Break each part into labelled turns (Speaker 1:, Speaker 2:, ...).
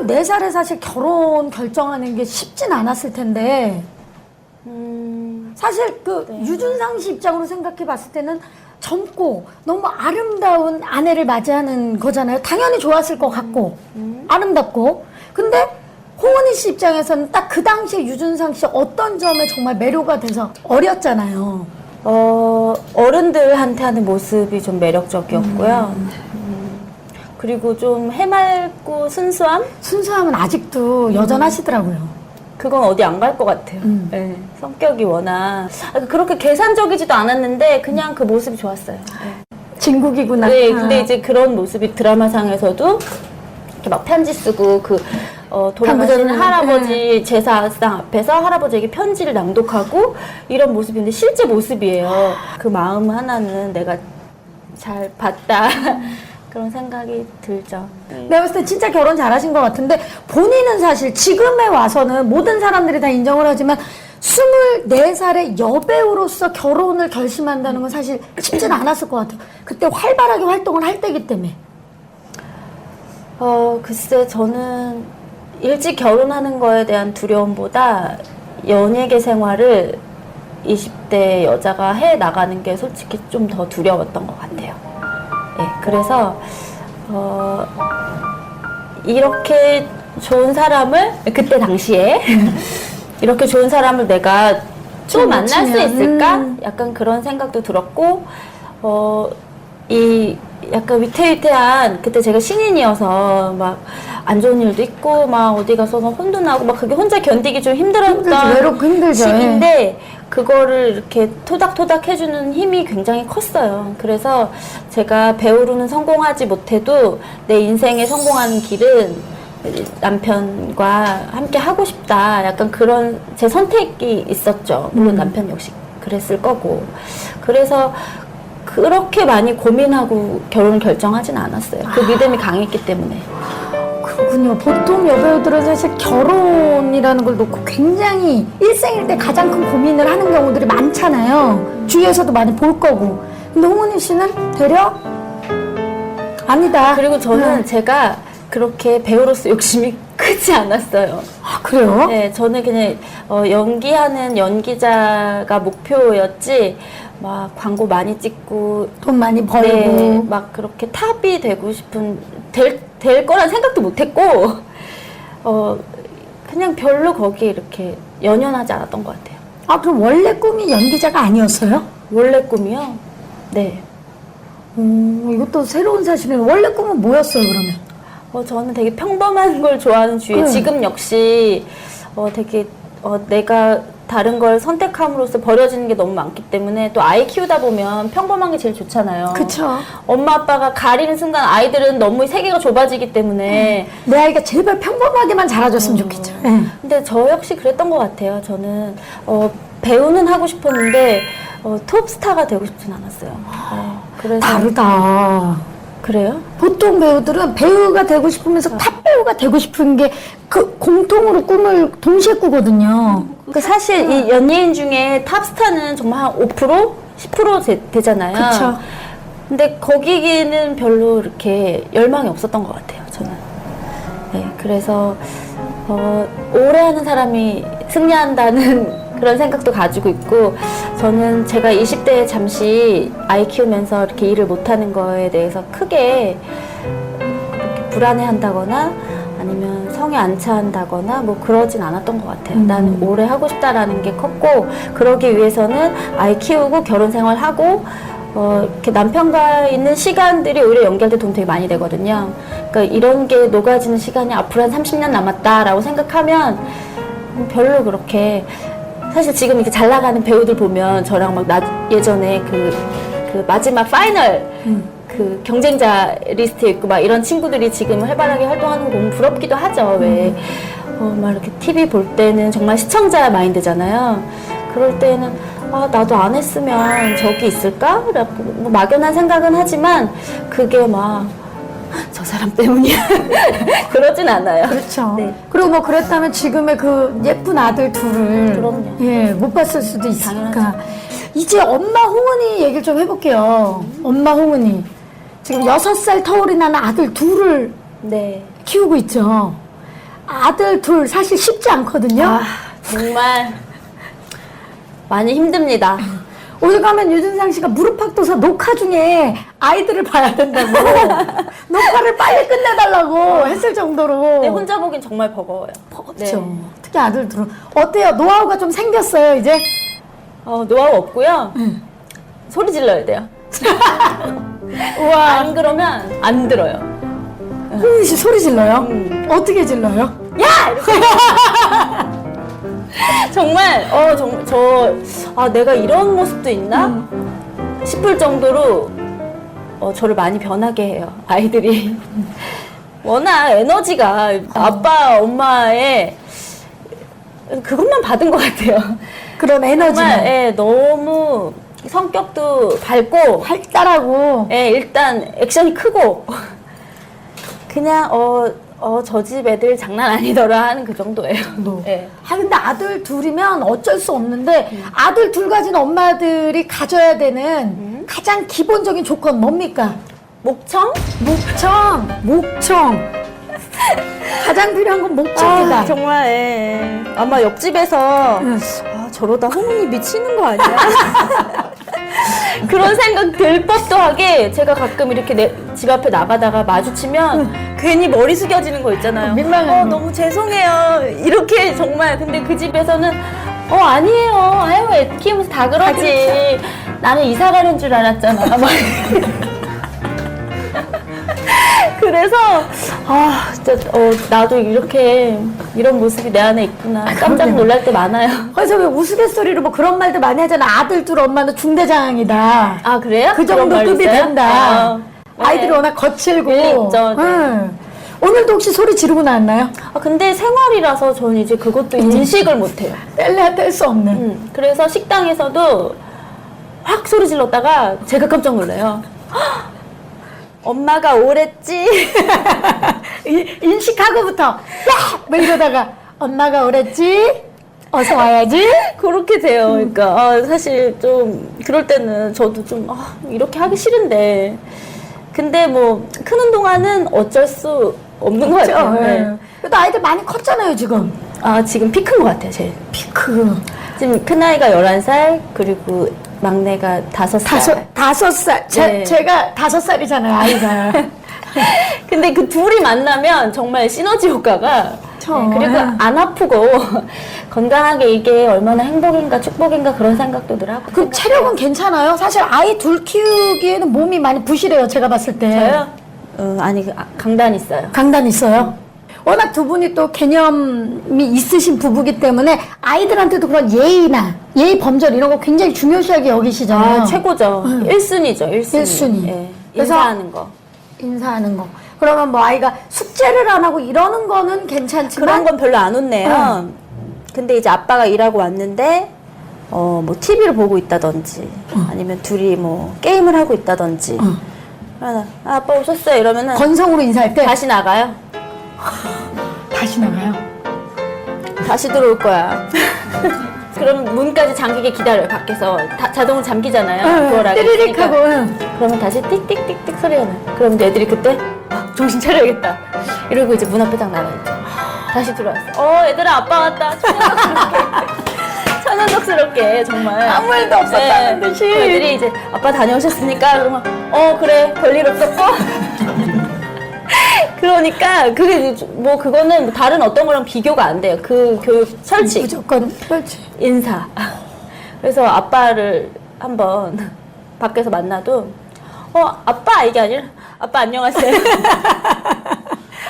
Speaker 1: 24살에 사실 결혼 결정하는 게 쉽진 않았을 텐데 사실 그
Speaker 2: 네.
Speaker 1: 유준상 씨 입장으로 생각해 봤을 때는 젊고 너무 아름다운 아내를 맞이하는 거잖아요. 당연히 좋았을 것 같고 아름답고. 근데 홍은희 씨 입장에서는 딱 그 당시에 유준상 씨 어떤 점에 정말 매료가 돼서 어렸잖아요.
Speaker 2: 어른들한테 하는 모습이 좀 매력적이었고요. 그리고 좀 해맑고 순수함?
Speaker 1: 순수함은 아직도 여전하시더라고요.
Speaker 2: 그건 어디 안 갈 것 같아요. 네, 성격이 워낙 그렇게 계산적이지도 않았는데 그냥 그 모습이 좋았어요. 네.
Speaker 1: 진국이구나.
Speaker 2: 네, 근데 이제 그런 모습이 드라마상에서도 이렇게 막 편지 쓰고 돌아가신
Speaker 1: 편지,
Speaker 2: 할아버지 제사상 앞에서 할아버지에게 편지를 낭독하고 이런 모습인데 실제 모습이에요. 그 마음 하나는 내가 잘 봤다. 그런 생각이 들죠.
Speaker 1: 내가 봤을 때 진짜 결혼 잘하신 것 같은데 본인은 사실 지금에 와서는 모든 사람들이 다 인정을 하지만 24살의 여배우로서 결혼을 결심한다는 건 사실 쉽지는 않았을 것 같아요. 그때 활발하게 활동을 할 때이기 때문에.
Speaker 2: 글쎄 저는 일찍 결혼하는 거에 대한 두려움보다 연예계 생활을 20대 여자가 해 나가는 게 솔직히 좀 더 두려웠던 것 같아요. 예, 그래서 이렇게 좋은 사람을 그때 당시에 이렇게 좋은 사람을 내가 또 만날 수 있을까? 약간 그런 생각도 들었고 이 약간 위태위태한 그때 제가 신인이어서 막 안 좋은 일도 있고 막 어디 가서 막 혼도 나고 막 그게 혼자 견디기 좀 힘들었던
Speaker 1: 외롭고 힘들죠.
Speaker 2: 시기인데 그거를 이렇게 토닥토닥 해주는 힘이 굉장히 컸어요. 그래서 제가 배우로는 성공하지 못해도 내 인생에 성공하는 길은 남편과 함께 하고 싶다. 약간 그런 제 선택이 있었죠. 물론 남편 역시 그랬을 거고. 그래서 그렇게 많이 고민하고 결혼을 결정하진 않았어요. 그 믿음이 강했기 때문에.
Speaker 1: 그렇군요. 보통 여배우들은 사실 결혼이라는 걸 놓고 굉장히 일생일 때 가장 큰 고민을 하는 경우들이 많잖아요. 주위에서도 많이 볼 거고. 근데 홍은희 씨는 되려 아니다.
Speaker 2: 그리고 저는 제가 그렇게 배우로서 욕심이 크지 않았어요.
Speaker 1: 아, 그래요?
Speaker 2: 네, 저는 그냥 연기하는 연기자가 목표였지 막 광고 많이 찍고
Speaker 1: 돈 많이 벌고.
Speaker 2: 네, 막 그렇게 탑이 되고 싶은 될 거란 생각도 못했고 그냥 별로 거기에 이렇게 연연하지 않았던 것 같아요.
Speaker 1: 아, 그럼 원래 꿈이 연기자가 아니었어요?
Speaker 2: 원래 꿈이요? 네.
Speaker 1: 이것도 새로운 사실이네요. 원래 꿈은 뭐였어요, 그러면?
Speaker 2: 저는 되게 평범한 걸 좋아하는 주의에 지금 역시 되게 내가 다른 걸 선택함으로써 버려지는 게 너무 많기 때문에 또 아이 키우다 보면 평범한 게 제일 좋잖아요.
Speaker 1: 그쵸.
Speaker 2: 엄마 아빠가 가리는 순간 아이들은 너무 세계가 좁아지기 때문에
Speaker 1: 내 아이가 제발 평범하게만 자라줬으면 좋겠죠. 네.
Speaker 2: 근데 저 역시 그랬던 것 같아요. 저는 배우는 하고 싶었는데 톱스타가 되고 싶진 않았어요. 네, 그래서
Speaker 1: 다르다.
Speaker 2: 그래요?
Speaker 1: 보통 배우들은 배우가 되고 싶으면서 탑 배우가 되고 싶은 게 그 공통으로 꿈을 동시에 꾸거든요.
Speaker 2: 그 사실 이 연예인 중에 탑스타는 정말 한 5%? 10% 되잖아요.
Speaker 1: 그쵸.
Speaker 2: 근데 거기는 별로 이렇게 열망이 없었던 것 같아요, 저는. 네, 그래서 오래 하는 사람이 승리한다는 그런 생각도 가지고 있고, 저는 제가 20대에 잠시 아이 키우면서 이렇게 일을 못하는 거에 대해서 크게 그렇게 불안해한다거나 아니면 성에 안 차한다거나 뭐 그러진 않았던 것 같아요. 나는 오래 하고 싶다라는 게 컸고, 그러기 위해서는 아이 키우고 결혼 생활하고 이렇게 남편과 있는 시간들이 오히려 연기할 때 도움 되게 많이 되거든요. 그러니까 이런 게 녹아지는 시간이 앞으로 한 30년 남았다라고 생각하면 별로 그렇게, 사실 지금 이렇게 잘 나가는 배우들 보면 저랑 막 예전에 그 마지막 파이널 그 경쟁자 리스트에 있고 막 이런 친구들이 지금 활발하게 활동하는 거 보면 부럽기도 하죠. 왜 막 이렇게 TV 볼 때는 정말 시청자 마인드잖아요. 그럴 때는 나도 안 했으면 저기 있을까? 뭐 막연한 생각은 하지만 그게 막 저 사람 때문이야. 그러진 않아요.
Speaker 1: 그렇죠.
Speaker 2: 네.
Speaker 1: 그리고 뭐 그랬다면 지금의 그 예쁜 아들 둘을
Speaker 2: 그럼요.
Speaker 1: 예, 못 봤을 수도 있으니까.
Speaker 2: 당연하죠.
Speaker 1: 이제 엄마 홍은이 얘기를 좀 해볼게요. 엄마 홍은이. 지금 6살 터울이 나는 아들 둘을
Speaker 2: 네.
Speaker 1: 키우고 있죠. 아들 둘 사실 쉽지 않거든요.
Speaker 2: 아, 정말 많이 힘듭니다.
Speaker 1: 오늘 가면 유준상 씨가 무릎팍도사 녹화 중에 아이들을 봐야 된다고 녹화를 빨리 끝내달라고 했을 정도로
Speaker 2: 근데 혼자 보긴 정말 버거워요.
Speaker 1: 버겁죠.
Speaker 2: 네.
Speaker 1: 특히 아들 둘은 어때요? 노하우가 좀 생겼어요 이제?
Speaker 2: 노하우 없고요. 소리 질러야 돼요.
Speaker 1: 우와.
Speaker 2: 안 그러면 안 들어요.
Speaker 1: 홍윤 씨 소리 질러요? 어떻게 질러요?
Speaker 2: 야! 이렇게. 정말 내가 이런 모습도 있나 싶을 정도로 저를 많이 변하게 해요. 아이들이 워낙 에너지가 아빠 엄마의 그것만 받은 것 같아요.
Speaker 1: 그런 에너지만
Speaker 2: 정말 너무 성격도 밝고
Speaker 1: 활달하고
Speaker 2: 일단 액션이 크고 그냥 저 집 애들 장난 아니더라 하는 그 정도예요. 예.
Speaker 1: 근데 아들 둘이면 어쩔 수 없는데 아들 둘 가진 엄마들이 가져야 되는 가장 기본적인 조건 뭡니까?
Speaker 2: 목청?
Speaker 1: 목청 가장 필요한 건 목청이다.
Speaker 2: 정말 아마 옆집에서 저러다 홍은이 미치는 거 아니야? 그런 생각 들 법도 하게 제가 가끔 이렇게 집 앞에 나가다가 마주치면 괜히 머리 숙여지는 거 있잖아요.
Speaker 1: 민망한
Speaker 2: 너무 죄송해요. 이렇게 정말 근데 그 집에서는 아니에요. 아유 애 키우면서 다 그러지. 나는 이사 가는 줄 알았잖아. 막 그래서 진짜 나도 이런 모습이 내 안에 있구나. 깜짝 놀랄 때 많아요.
Speaker 1: 그래서 왜 우스갯소리로 뭐 그런 말들 많이 하잖아. 아들 둘 엄마는 중대장이다.
Speaker 2: 아 그래요?
Speaker 1: 그 정도
Speaker 2: 그런 말
Speaker 1: 급이
Speaker 2: 있어요?
Speaker 1: 된다. 아이들이
Speaker 2: 네.
Speaker 1: 워낙 거칠고.
Speaker 2: 네, 있죠. 네.
Speaker 1: 오늘도 혹시 소리 지르고 나왔나요?
Speaker 2: 근데 생활이라서 저는 이제 그것도 인식을 못해요.
Speaker 1: 뗄래야 뗄 수 없는.
Speaker 2: 그래서 식당에서도 확 소리 질렀다가 제가 깜짝 놀라요. 헉! 엄마가 오랬지?
Speaker 1: 인식하고부터 야! 뭐 이러다가 엄마가 오랬지? 어서 와야지?
Speaker 2: 그렇게 돼요. 그러니까 사실 좀 그럴 때는 저도 좀 이렇게 하기 싫은데 근데 뭐 크는 동안은 어쩔 수 없는 것 같아요. 네.
Speaker 1: 그래도 아이들 많이 컸잖아요 지금.
Speaker 2: 지금 피 큰 것 같아요. 제
Speaker 1: 피크.
Speaker 2: 지금 큰아이가 11살 그리고 막내가 5살.
Speaker 1: 5살.
Speaker 2: 네.
Speaker 1: 제가 5살이잖아요 아이가.
Speaker 2: 근데 그 둘이 만나면 정말 시너지 효과가 그리고 안 아프고 건강하게 이게 얼마나 행복인가 축복인가 그런 생각도 늘 하고.
Speaker 1: 그럼 체력은 괜찮아요? 사실 아이 둘 키우기에는 몸이 많이 부실해요 제가 봤을 때.
Speaker 2: 저요? 아니 강단 있어요.
Speaker 1: 강단 있어요? 워낙 두 분이 또 개념이 있으신 부부기 때문에 아이들한테도 그런 예의나 예의 범절 이런 거 굉장히 중요시하게 여기시잖아요.
Speaker 2: 최고죠. 1순위죠. 1순위.
Speaker 1: 일.
Speaker 2: 그래서 인사하는 거.
Speaker 1: 인사하는 거. 그러면 뭐 아이가 숙제를 안 하고 이러는 거는 괜찮지만
Speaker 2: 그런 건 별로 안 혼내요. 근데 이제 아빠가 일하고 왔는데 뭐 TV를 보고 있다든지 아니면 둘이 뭐 게임을 하고 있다든지 아빠 오셨어요 이러면은
Speaker 1: 건성으로 인사할 때
Speaker 2: 다시 나가요.
Speaker 1: 다시 나가요.
Speaker 2: 다시 들어올 거야. 그럼 문까지 잠기게 기다려요. 밖에서 자동으로 잠기잖아요. 부어라가
Speaker 1: 띠리릭
Speaker 2: 있으니까.
Speaker 1: 하고
Speaker 2: 그러면 다시 띡띡띡띡 소리가 나요. 그럼 이제 애들이 그때 정신 차려야겠다. 이러고 이제 문 앞에 딱 나가야죠. 다시 들어왔어. 얘들아 아빠 왔다. 천연덕스럽게 정말
Speaker 1: 아무 일도 없었다는 듯이.
Speaker 2: 애들이 이제 아빠 다녀오셨습니까? 그러면 별일 없었고. 그러니까 그게 뭐 그거는 다른 어떤 거랑 비교가 안 돼요. 그 교육 설치.
Speaker 1: 무조건 그렇지.
Speaker 2: 인사. 그래서 아빠를 한번 밖에서 만나도 아빠 이게 아니라 아빠 안녕하세요.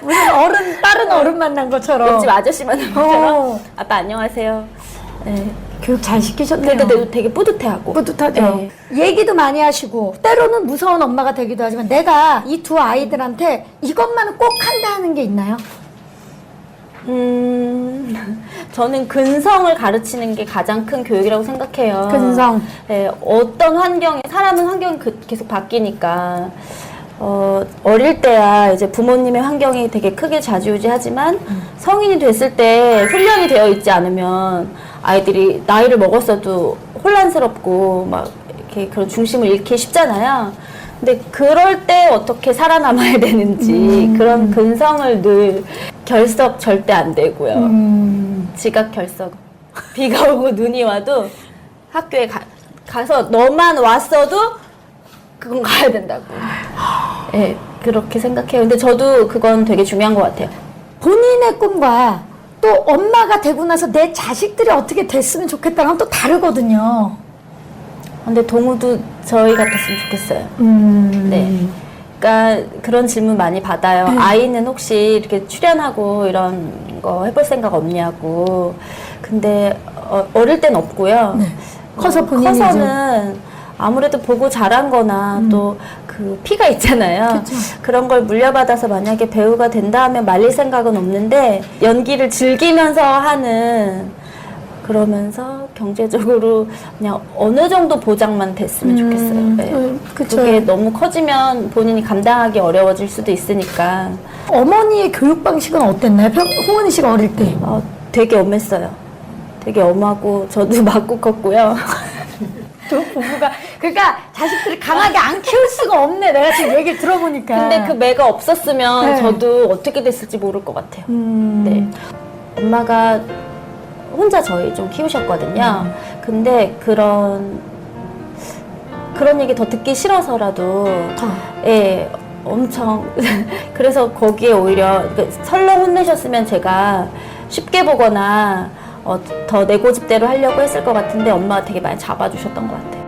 Speaker 1: 무슨 다른 어른 만난 것처럼.
Speaker 2: 옆집 아저씨 만난 것처럼
Speaker 1: 어.
Speaker 2: 아빠 안녕하세요. 네.
Speaker 1: 교육 잘 시키셨네요.
Speaker 2: 그러니까 되게 뿌듯해하고.
Speaker 1: 뿌듯하죠.
Speaker 2: 네.
Speaker 1: 얘기도 많이 하시고 때로는 무서운 엄마가 되기도 하지만 내가 이 두 아이들한테 이것만은 꼭 한다 하는 게 있나요?
Speaker 2: 저는 근성을 가르치는 게 가장 큰 교육이라고 생각해요.
Speaker 1: 근성.
Speaker 2: 네, 어떤 환경에, 사람은 환경이 계속 바뀌니까, 어릴 때야 이제 부모님의 환경이 되게 크게 좌지우지하지만 성인이 됐을 때 훈련이 되어 있지 않으면 아이들이 나이를 먹었어도 혼란스럽고 막 이렇게 그런 중심을 잃기 쉽잖아요. 근데 그럴 때 어떻게 살아남아야 되는지 그런 근성을 늘 결석 절대 안 되고요. 지각 결석. 비가 오고 눈이 와도 학교에 가서 너만 왔어도 그건 가야 된다고. 예, 그렇게 생각해요. 근데 저도 그건 되게 중요한 것 같아요.
Speaker 1: 본인의 꿈과 또 엄마가 되고 나서 내 자식들이 어떻게 됐으면 좋겠다는 건 또 다르거든요.
Speaker 2: 근데 동우도 저희 같았으면 좋겠어요. 네. 그러니까 그런 질문 많이 받아요. 아이는 혹시 이렇게 출연하고 이런 거 해볼 생각 없냐고. 근데 어릴 땐 없고요.
Speaker 1: 네. 커서 본인이
Speaker 2: 커서는 아무래도 보고 자란 거나 또 그 피가 있잖아요.
Speaker 1: 그쵸.
Speaker 2: 그런 걸 물려받아서 만약에 배우가 된다 하면 말릴 생각은 없는데 연기를 즐기면서 하는 그러면서 경제적으로 그냥 어느 정도 보장만 됐으면 좋겠어요. 네.
Speaker 1: 그쵸.
Speaker 2: 그게 너무 커지면 본인이 감당하기 어려워질 수도 있으니까.
Speaker 1: 어머니의 교육 방식은 어땠나요? 홍은희 씨가 어릴 때.
Speaker 2: 되게 엄했어요. 되게 엄하고 저도 맞고 컸고요.
Speaker 1: 두 부부가 그러니까 자식들을 강하게 안 키울 수가 없네. 내가 지금 얘기를 들어보니까.
Speaker 2: 근데 그 매가 없었으면
Speaker 1: 네.
Speaker 2: 저도 어떻게 됐을지 모를 것 같아요. 네. 엄마가 혼자 저희 좀 키우셨거든요. 근데 그런 얘기 더 듣기 싫어서라도 예, 엄청 그래서 거기에 오히려 설렁 혼내셨으면 제가 쉽게 보거나 더 내 고집대로 하려고 했을 것 같은데 엄마가 되게 많이 잡아주셨던 것 같아요.